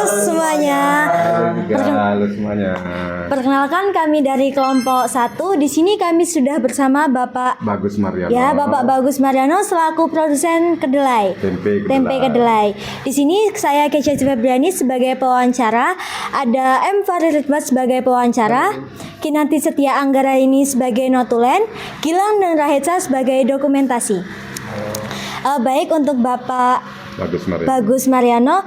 semuanya. Halo semuanya. Perkenalkan kami dari kelompok 1. Di sini kami sudah bersama Bapak Bagus Mariano. Ya, Bapak Bagus Mariano selaku produsen kedelai. Tempe kedelai. Di sini saya Kecia Febriani sebagai pewawancara, ada M Farid Ridwan sebagai pewawancara, Kinanti Setia Anggara ini sebagai notulen, Gilang dan Rahitsa sebagai dokumentasi. Baik, untuk Bapak Bagus Mariano,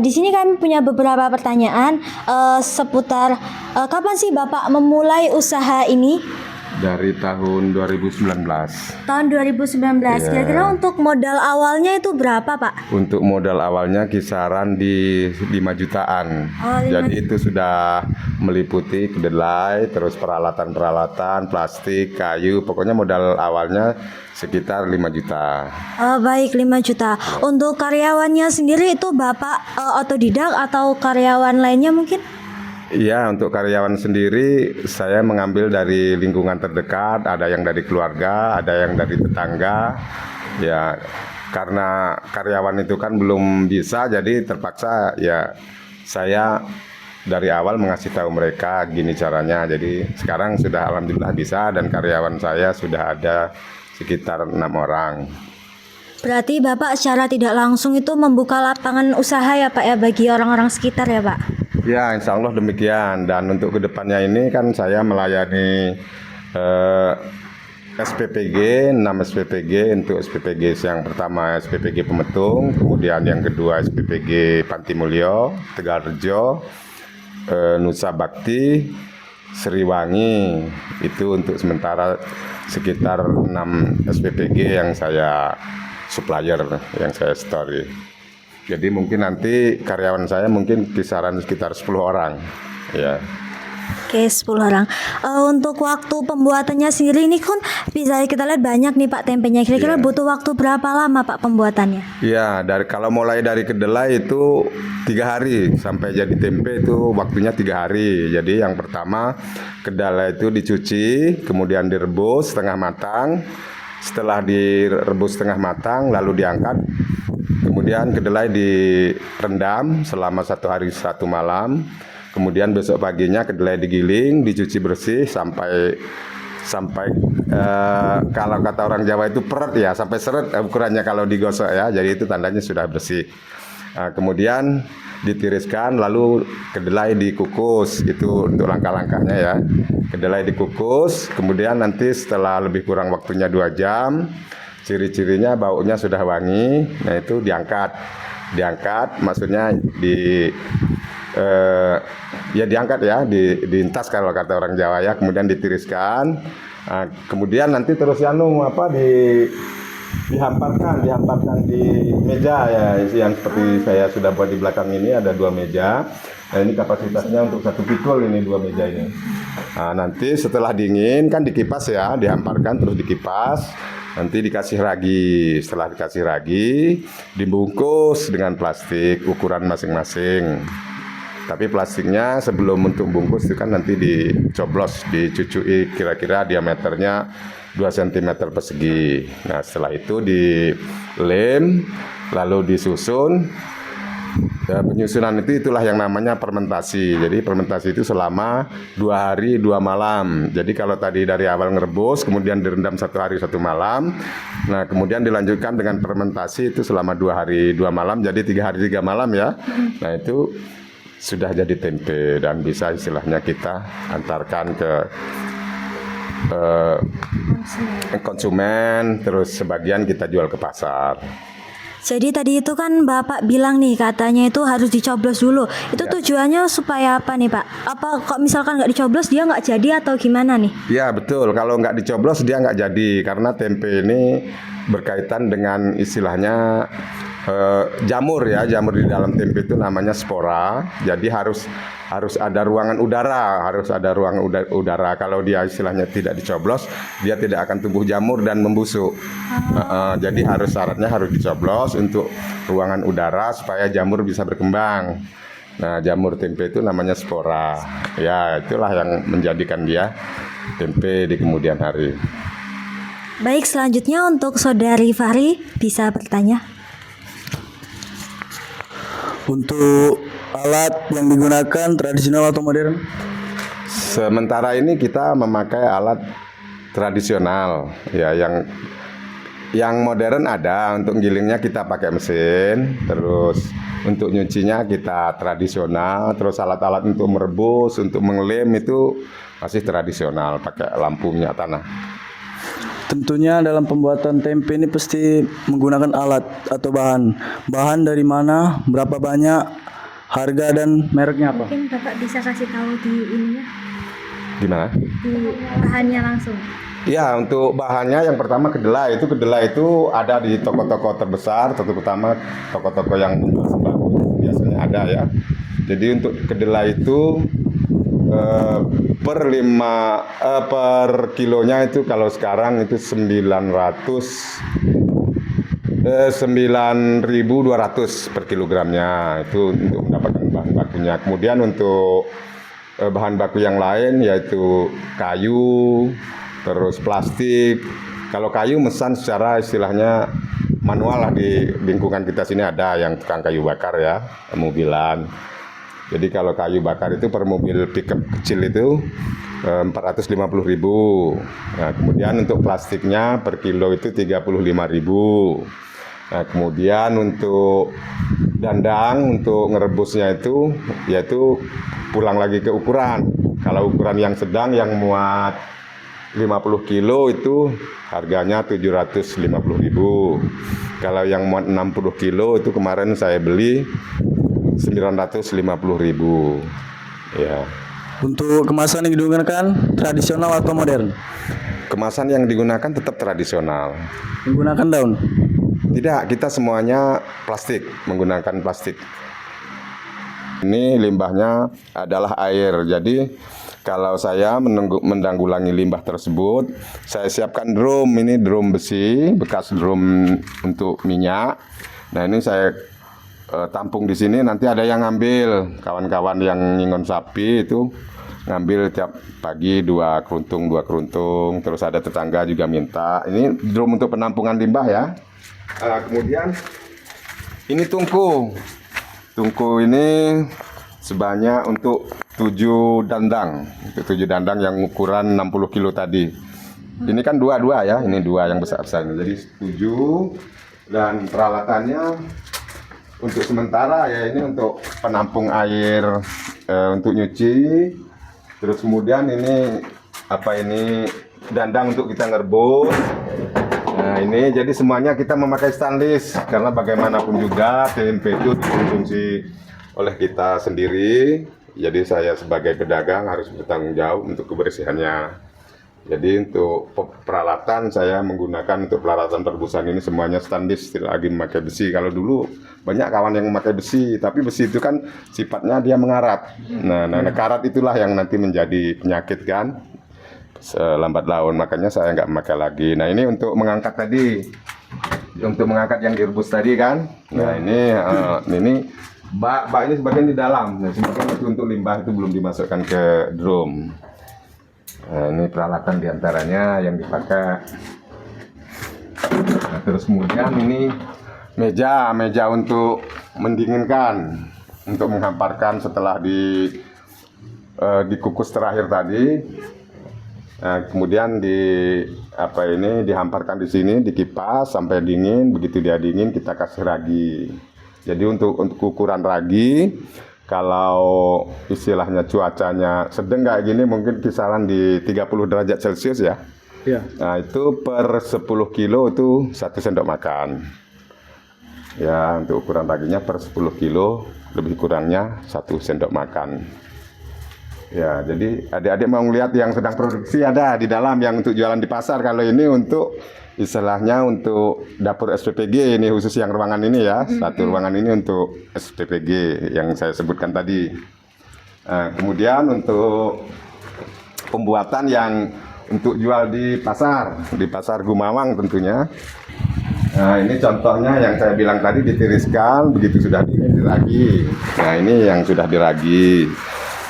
di sini kami punya beberapa pertanyaan seputar kapan sih Bapak memulai usaha ini? Dari tahun 2019. Tahun 2019. Ya. Kira-kira untuk modal awalnya itu berapa, Pak? Untuk modal awalnya kisaran di 5 jutaan. Jadi itu sudah meliputi kedelai, terus peralatan-peralatan, plastik, kayu, pokoknya modal awalnya sekitar 5 juta. Baik, 5 juta. Untuk karyawannya sendiri itu Bapak otodidak atau karyawan lainnya mungkin? Iya, untuk karyawan sendiri saya mengambil dari lingkungan terdekat, ada yang dari keluarga, ada yang dari tetangga. Ya, karena karyawan itu kan belum bisa, jadi terpaksa ya saya dari awal mengasih tahu mereka gini caranya. Jadi sekarang sudah alhamdulillah bisa dan karyawan saya sudah ada sekitar 6 orang. Berarti Bapak secara tidak langsung itu membuka lapangan usaha ya Pak ya bagi orang-orang sekitar ya Pak? Ya, insya Allah demikian. Dan untuk kedepannya ini kan saya melayani SPPG, 6 SPPG. Untuk SPPG yang pertama SPPG Pemetung, kemudian yang kedua SPPG Pantimulyo, Tegalrejo, Nusa Bakti, Sriwangi. Itu untuk sementara sekitar 6 SPPG yang saya supplier, yang saya story. Jadi mungkin nanti karyawan saya mungkin kisaran sekitar 10 orang. Ya. Oke, 10 orang. Untuk waktu pembuatannya sendiri ini kan bisa kita lihat banyak nih Pak tempenya. Kira-kira butuh waktu berapa lama Pak pembuatannya? Ya, kalau mulai dari kedelai itu 3 hari sampai jadi tempe itu waktunya 3 hari. Jadi yang pertama kedelai itu dicuci, kemudian direbus setengah matang. Setelah direbus setengah matang lalu diangkat. Kemudian kedelai direndam selama 1 hari 1 malam. Kemudian besok paginya kedelai digiling, dicuci bersih sampai kalau kata orang Jawa itu peret ya, sampai seret ukurannya kalau digosok ya. Jadi itu tandanya sudah bersih. Kemudian ditiriskan, lalu kedelai dikukus. Itu untuk langkah-langkahnya ya. Kedelai dikukus, kemudian nanti setelah lebih kurang waktunya 2 jam. Ciri-cirinya baunya sudah wangi, nah itu diangkat, maksudnya diangkat ya, diintas kalau kata orang Jawa ya, kemudian ditiriskan, kemudian nanti terus dihamparkan di meja ya, yang seperti saya sudah buat di belakang ini ada 2 meja. Nah, ini kapasitasnya untuk 1 pikul ini 2 meja ini. Nah, nanti setelah dingin kan dikipas ya, dihamparkan terus dikipas. Nanti dikasih ragi, setelah dikasih ragi dibungkus dengan plastik ukuran masing-masing. Tapi plastiknya sebelum untuk bungkus itu kan nanti dicoblos, dicucui kira-kira diameternya 2 cm persegi. Nah setelah itu dilem, lalu disusun. Penyusunan itulah yang namanya fermentasi. Jadi fermentasi itu selama 2 hari 2 malam. Jadi kalau tadi dari awal ngerebus, kemudian direndam 1 hari 1 malam. Nah kemudian dilanjutkan dengan fermentasi itu selama 2 hari 2 malam. Jadi 3 hari 3 malam ya. Nah itu sudah jadi tempe dan bisa istilahnya kita antarkan ke konsumen. Terus sebagian kita jual ke pasar. Jadi tadi itu kan Bapak bilang nih katanya itu harus dicoblos dulu. Itu tujuannya supaya apa nih Pak? Apa kok misalkan nggak dicoblos dia nggak jadi atau gimana nih? Ya betul, kalau nggak dicoblos dia nggak jadi. Karena tempe ini berkaitan dengan istilahnya jamur ya. Jamur di dalam tempe itu namanya spora. Jadi harus ada ruangan udara, Kalau dia istilahnya tidak dicoblos, dia tidak akan tumbuh jamur dan membusuk. Jadi syaratnya harus dicoblos untuk ruangan udara supaya jamur bisa berkembang. Nah, jamur tempe itu namanya spora. Ya, itulah yang menjadikan dia tempe di kemudian hari. Baik, selanjutnya untuk Saudari Fahri bisa bertanya. Untuk alat yang digunakan tradisional atau modern? Sementara ini kita memakai alat tradisional, ya yang modern ada. Untuk gilingnya kita pakai mesin, terus untuk nyucinya kita tradisional, terus alat-alat untuk merebus, untuk mengelem itu masih tradisional, pakai lampu minyak tanah. Tentunya dalam pembuatan tempe ini pasti menggunakan alat atau bahan. Bahan dari mana, berapa banyak, harga dan mereknya apa? Mungkin Bapak bisa kasih tahu di ininya, Gimana? di bahannya langsung. Ya, untuk bahannya yang pertama kedelai. Kedelai itu ada di toko-toko terbesar, terutama toko-toko yang menjual sembako biasanya ada ya. Jadi untuk kedelai itu per kilonya itu kalau sekarang itu 9.200 per kilogramnya, itu untuk mendapatkan bahan bakunya. Kemudian untuk bahan baku yang lain yaitu kayu, terus plastik. Kalau kayu mesan secara istilahnya manual lah, di lingkungan kita sini ada yang tukang kayu bakar ya, mobilan. Jadi kalau kayu bakar itu per mobil pickup kecil itu 450.000. Nah, kemudian untuk plastiknya per kilo itu 35.000. Nah, kemudian untuk dandang, untuk ngerebusnya itu yaitu pulang lagi ke ukuran. Kalau ukuran yang sedang yang muat 50 kilo itu harganya 750.000. Kalau yang muat 60 kilo itu kemarin saya beli 950.000. Ya. Untuk kemasan yang digunakan tradisional atau modern? Kemasan yang digunakan tetap tradisional. Menggunakan daun? Tidak, kita semuanya plastik, menggunakan plastik. Ini limbahnya adalah air. Jadi kalau saya menanggulangi limbah tersebut, saya siapkan drum. Ini drum besi, bekas drum untuk minyak. Nah, ini saya tampung di sini. Nanti ada yang ngambil, kawan-kawan yang ngingon sapi itu ngambil tiap pagi 2 keruntung. Terus ada tetangga juga minta. Ini drum untuk penampungan limbah ya. Kemudian ini tungku ini sebanyak untuk 7 dandang. 7 dandang yang ukuran 60 kilo tadi. Ini kan dua ya, ini 2 yang besar-besar. Jadi 7, dan peralatannya untuk sementara ya ini untuk penampung air untuk nyuci. Terus kemudian ini dandang untuk kita ngerebus. Nah, ini jadi semuanya kita memakai stainless karena bagaimanapun juga tempe itu dikonsumsi oleh kita sendiri. Jadi saya sebagai pedagang harus bertanggung jawab untuk kebersihannya. Jadi untuk peralatan saya menggunakan untuk peralatan perebusan ini semuanya stainless, tidak lagi memakai besi. Kalau dulu banyak kawan yang memakai besi, tapi besi itu kan sifatnya dia mengarat. Nah, karat itulah yang nanti menjadi penyakit kan selambat laun, makanya saya nggak memakai lagi. Nah, ini untuk mengangkat tadi, untuk mengangkat yang direbus tadi kan. Nah, ini bak ini sebagian di dalam. Nah, sebagian itu untuk limbah itu belum dimasukkan ke drum. Nah, ini peralatan diantaranya yang dipakai. Nah, terus kemudian ini meja untuk mendinginkan, untuk menghamparkan setelah dikukus terakhir tadi. Nah, kemudian dihamparkan di sini, dikipas sampai dingin. Begitu dia dingin kita kasih ragi. Jadi untuk ukuran ragi, kalau istilahnya cuacanya sedang kayak gini mungkin kisaran di 30 derajat Celcius ya. Ya. Nah, itu per 10 kilo itu 1 sendok makan. Ya, untuk ukuran raginya per 10 kilo lebih kurangnya 1 sendok makan. Ya, jadi adik-adik mau ngeliat yang sedang produksi ada di dalam yang untuk jualan di pasar. Kalau ini untuk istilahnya untuk dapur SPPG, ini khusus yang ruangan ini ya. Satu ruangan ini untuk SPPG yang saya sebutkan tadi. Kemudian untuk pembuatan yang untuk jual di pasar Gumawang tentunya. Nah, ini contohnya yang saya bilang tadi, ditiriskan, begitu sudah diragi. Nah, ini yang sudah diragi.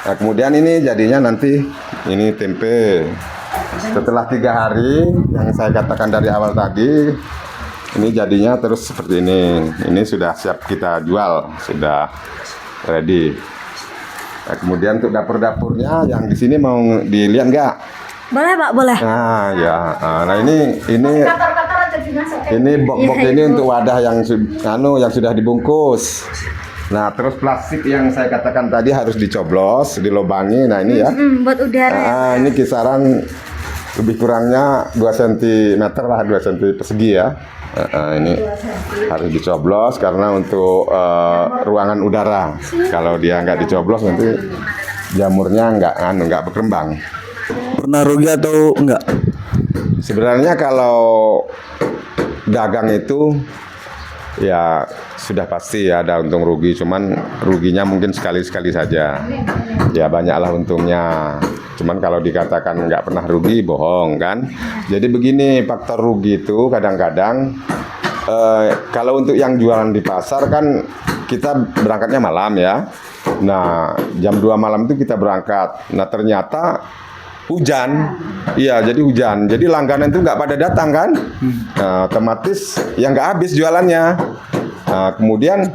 Nah, kemudian ini jadinya nanti ini tempe. Setelah 3 hari yang saya katakan dari awal tadi, ini jadinya terus seperti ini. Ini sudah siap kita jual, sudah ready. Nah, kemudian untuk dapur-dapurnya yang di sini mau dilihat nggak? Boleh Pak, boleh. Nah ya, nah ini box-box ini untuk wadah yang yang sudah dibungkus. Nah terus plastik yang saya katakan tadi harus dicoblos, dilobangi. Nah ini ya. Buat udara. Nah, ini kisaran lebih kurangnya 2 cm lah, 2 cm persegi ya. Ini harus dicoblos karena untuk ruangan udara. Kalau dia nggak dicoblos nanti jamurnya nggak berkembang. Pernah rugi atau enggak? Sebenarnya kalau dagang itu ya sudah pasti ya ada untung rugi, cuman ruginya mungkin sekali-sekali saja. Ya banyaklah untungnya. Cuman kalau dikatakan nggak pernah rugi, bohong kan. Jadi begini, faktor rugi itu kadang-kadang kalau untuk yang jualan di pasar kan kita berangkatnya malam ya. Nah jam 2 malam itu kita berangkat. Nah ternyata hujan, iya jadi hujan, jadi langganan itu nggak pada datang kan, nah, otomatis yang nggak habis jualannya. Nah, kemudian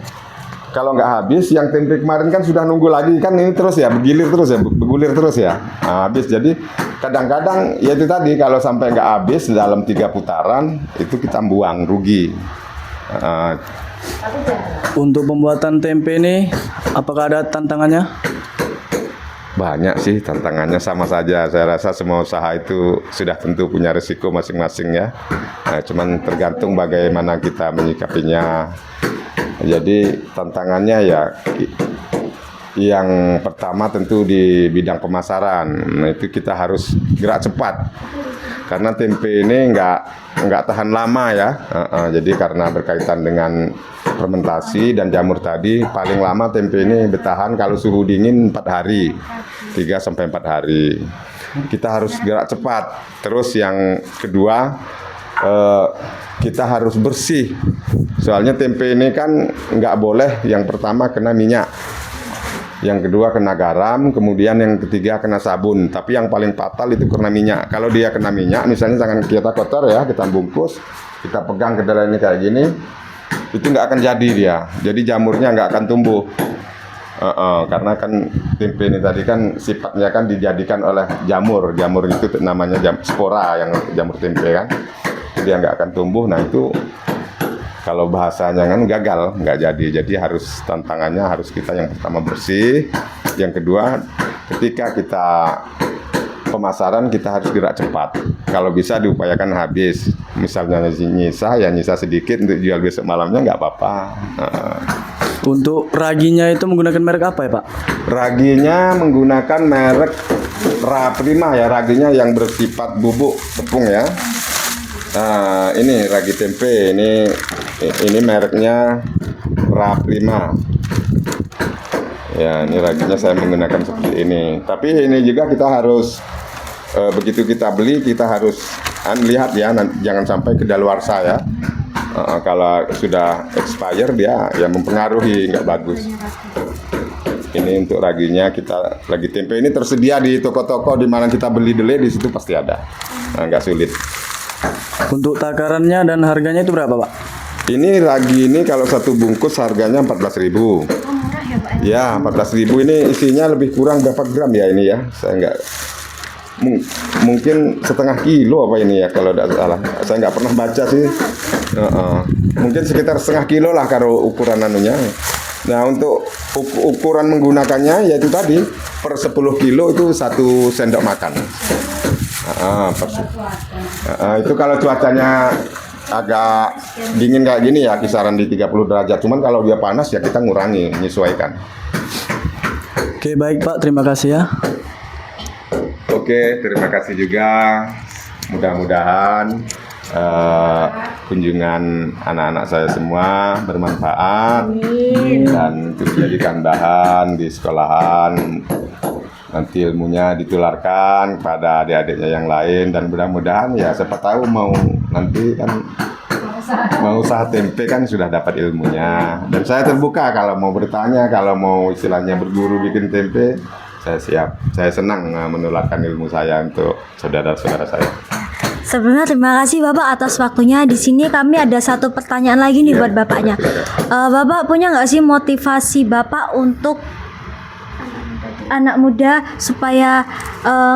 kalau nggak habis, yang tempe kemarin kan sudah nunggu lagi kan ini terus ya bergulir terus ya, nah, habis. Jadi kadang-kadang ya itu tadi kalau sampai nggak habis dalam 3 putaran itu kita buang rugi. Untuk pembuatan tempe ini, apakah ada tantangannya? Banyak sih tantangannya, sama saja. Saya rasa semua usaha itu sudah tentu punya risiko masing-masing ya. Nah, cuman tergantung bagaimana kita menyikapinya. Jadi tantangannya ya yang pertama tentu di bidang pemasaran. Nah, itu kita harus gerak cepat. Karena tempe ini nggak tahan lama ya. Jadi karena berkaitan dengan fermentasi dan jamur tadi, paling lama tempe ini bertahan kalau suhu dingin 4 hari, 3-4 hari. Kita harus gerak cepat. Terus yang kedua, kita harus bersih. Soalnya tempe ini kan nggak boleh yang pertama kena minyak, yang kedua kena garam, kemudian yang ketiga kena sabun. Tapi yang paling fatal itu kena minyak. Kalau dia kena minyak, misalnya tangan kita kotor ya, kita bungkus, kita pegang kedelai ini kayak gini, itu nggak akan jadi dia. Jadi jamurnya nggak akan tumbuh. Karena kan tempe ini tadi kan sifatnya kan dijadikan oleh jamur. Jamur itu namanya spora, yang jamur tempe kan. Jadi dia nggak akan tumbuh. Nah itu kalau bahasanya kan gagal, nggak jadi. Jadi harus tantangannya harus kita yang pertama bersih, yang kedua ketika kita pemasaran kita harus gerak cepat. Kalau bisa diupayakan habis. Misalnya nyisa sedikit untuk jual besok malamnya nggak apa-apa. Untuk raginya itu menggunakan merek apa ya Pak? Raginya menggunakan merek Raprima ya, raginya yang bersifat bubuk tepung ya. Nah, ini ragi tempe, ini mereknya Raprima. Ya, ini raginya saya menggunakan seperti ini. Tapi ini juga kita harus begitu kita beli kita harus lihat ya, jangan sampai kedaluarsa ya. Kalau sudah expire dia ya mempengaruhi, nggak bagus. Ini untuk raginya, kita ragi tempe ini tersedia di toko-toko di mana kita beli dulu, di situ pasti ada. Nah, nggak sulit. Untuk takarannya dan harganya itu berapa Pak? Ini ragi ini kalau satu bungkus harganya 14.000. Ya 14.000, ini isinya lebih kurang berapa gram ya ini ya? Saya nggak mungkin setengah kilo apa ini ya kalau tidak salah. Saya nggak pernah baca sih. Mungkin sekitar setengah kilo lah kalau ukuran anunya. Nah untuk ukuran menggunakannya yaitu tadi per 10 kilo itu 1 sendok makan. Itu kalau cuacanya agak dingin kayak gini ya kisaran di 30 derajat. Cuman kalau dia panas ya kita ngurangi, menyesuaikan. Oke baik Pak, terima kasih ya. Oke, terima kasih juga. Mudah-mudahan kunjungan anak-anak saya semua bermanfaat. Dan itu dijadikan bahan di sekolahan. Nanti ilmunya ditularkan kepada adik-adiknya yang lain, dan mudah-mudahan ya siapa tahu mau nanti kan mau usaha tempe kan sudah dapat ilmunya. Dan saya terbuka kalau mau bertanya, kalau mau istilahnya berguru bikin tempe, saya siap. Saya senang menularkan ilmu saya untuk saudara-saudara saya. Sebelumnya terima kasih Bapak atas waktunya. Di sini kami ada satu pertanyaan lagi nih buat Bapaknya. Bapak punya nggak sih motivasi Bapak untuk anak muda supaya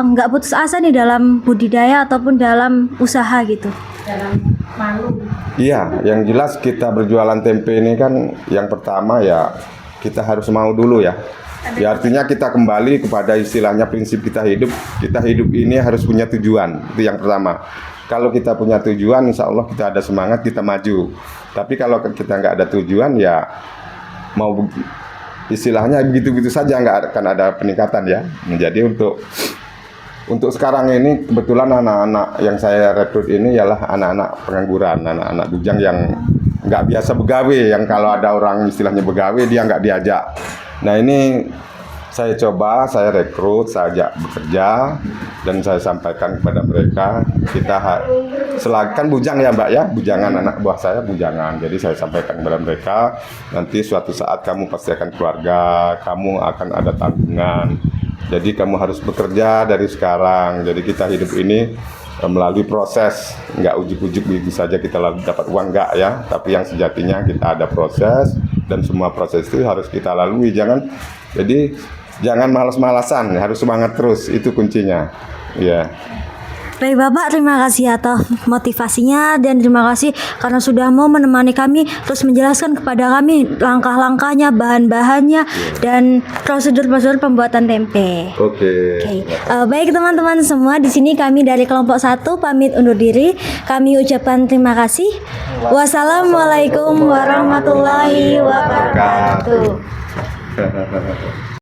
nggak putus asa nih dalam budidaya ataupun dalam usaha gitu? Iya, yang jelas kita berjualan tempe ini kan yang pertama ya kita harus mau dulu ya. Ya artinya kita kembali kepada istilahnya prinsip kita hidup. Kita hidup ini harus punya tujuan, itu yang pertama. Kalau kita punya tujuan, insya Allah kita ada semangat, kita maju. Tapi kalau kita nggak ada tujuan ya mau istilahnya begitu-begitu saja nggak akan ada peningkatan ya. Jadi untuk sekarang ini kebetulan anak-anak yang saya rekrut ini ialah anak-anak pengangguran, anak-anak bujang yang nggak biasa begawe, yang kalau ada orang istilahnya begawe dia nggak diajak. Nah ini saya coba, saya rekrut, saya ajak bekerja dan saya sampaikan kepada mereka kita kan bujang ya Mbak ya, bujangan anak buah saya bujangan. Jadi saya sampaikan kepada mereka nanti suatu saat kamu pasti akan keluarga, kamu akan ada tanggungan. Jadi kamu harus bekerja dari sekarang. Jadi kita hidup ini melalui proses, nggak ujuk-ujuk begitu saja kita dapat uang, nggak ya. Tapi yang sejatinya kita ada proses dan semua proses itu harus kita lalui. Jangan malas-malasan, harus semangat terus, itu kuncinya. Ya. Baik Bapak, terima kasih atas motivasinya dan terima kasih karena sudah mau menemani kami terus menjelaskan kepada kami langkah-langkahnya, bahan-bahannya dan prosedur-prosedur pembuatan tempe. Oke. Baik teman-teman semua, di sini kami dari kelompok 1 pamit undur diri. Kami ucapkan terima kasih. Wassalamualaikum warahmatullahi wabarakatuh.